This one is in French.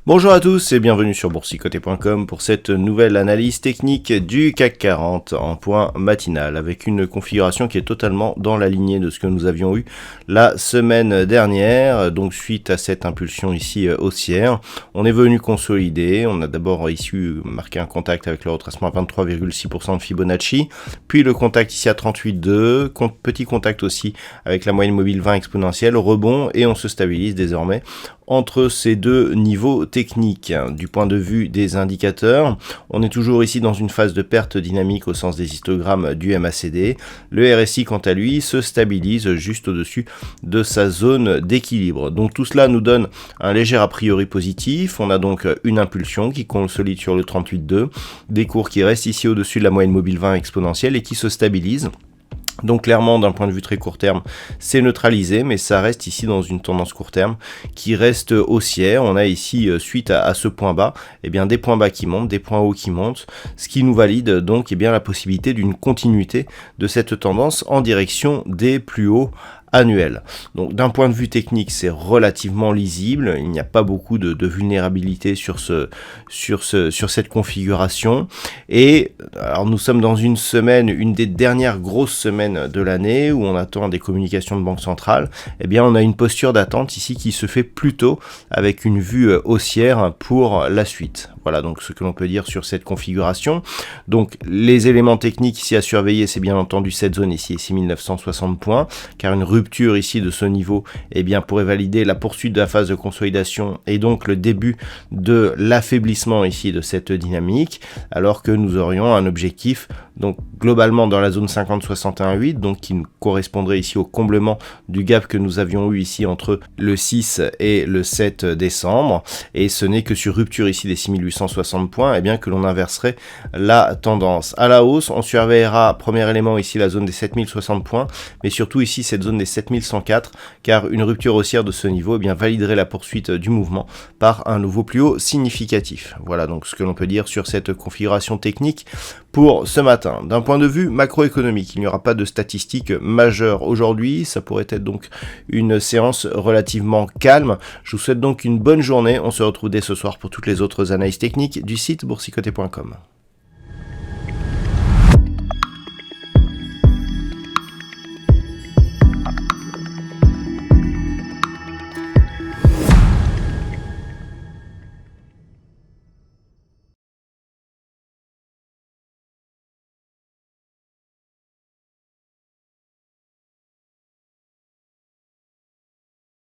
Bonjour à tous et bienvenue sur boursicoté.com pour cette nouvelle analyse technique du CAC 40 en point matinal avec une configuration qui est totalement dans la lignée de ce que nous avions eu la semaine dernière. Donc suite à cette impulsion ici haussière, on est venu consolider. On a d'abord ici marqué un contact avec le retracement à 23,6% de Fibonacci, puis le contact ici à 38,2, petit contact aussi avec la moyenne mobile 20 exponentielle, rebond et on se stabilise désormais entre ces deux niveaux techniques. Du point de vue des indicateurs, on est toujours ici dans une phase de perte dynamique au sens des histogrammes du MACD. Le RSI, quant à lui, se stabilise juste au-dessus de sa zone d'équilibre. Donc tout cela nous donne un léger a priori positif. On a donc une impulsion qui consolide sur le 38,2, des cours qui restent ici au-dessus de la moyenne mobile 20 exponentielle et qui se stabilisent. Donc clairement, d'un point de vue très court terme, c'est neutralisé, mais ça reste ici dans une tendance court terme qui reste haussière. On a ici, suite à ce point bas, eh bien, des points bas qui montent, des points hauts qui montent, ce qui nous valide donc la possibilité d'une continuité de cette tendance en direction des plus hauts annuel. Donc d'un point de vue technique, c'est relativement lisible, il n'y a pas beaucoup de vulnérabilité sur cette configuration. Et alors nous sommes dans une semaine, une des dernières grosses semaines de l'année où on attend des communications de banque centrale. Eh bien on a une posture d'attente ici qui se fait plutôt avec une vue haussière pour la suite. Voilà donc ce que l'on peut dire sur cette configuration. Donc les éléments techniques ici à surveiller, c'est bien entendu cette zone ici, 6960 points, car une rupture ici de ce niveau pourrait valider la poursuite de la phase de consolidation et donc le début de l'affaiblissement ici de cette dynamique, alors que nous aurions un objectif donc globalement dans la zone 50-61-8, donc qui nous correspondrait ici au comblement du gap que nous avions eu ici entre le 6 et le 7 décembre, et ce n'est que sur rupture ici des 6860 points que l'on inverserait la tendance. À la hausse, on surveillera, premier élément ici, la zone des 7060 points, mais surtout ici cette zone des 7104, car une rupture haussière de ce niveau validerait la poursuite du mouvement par un nouveau plus haut significatif. Voilà donc ce que l'on peut dire sur cette configuration technique pour ce matin. D'un point de vue macroéconomique, il n'y aura pas de statistiques majeures aujourd'hui, ça pourrait être donc une séance relativement calme. Je vous souhaite donc une bonne journée, on se retrouve dès ce soir pour toutes les autres analyses techniques du site boursicoté.com.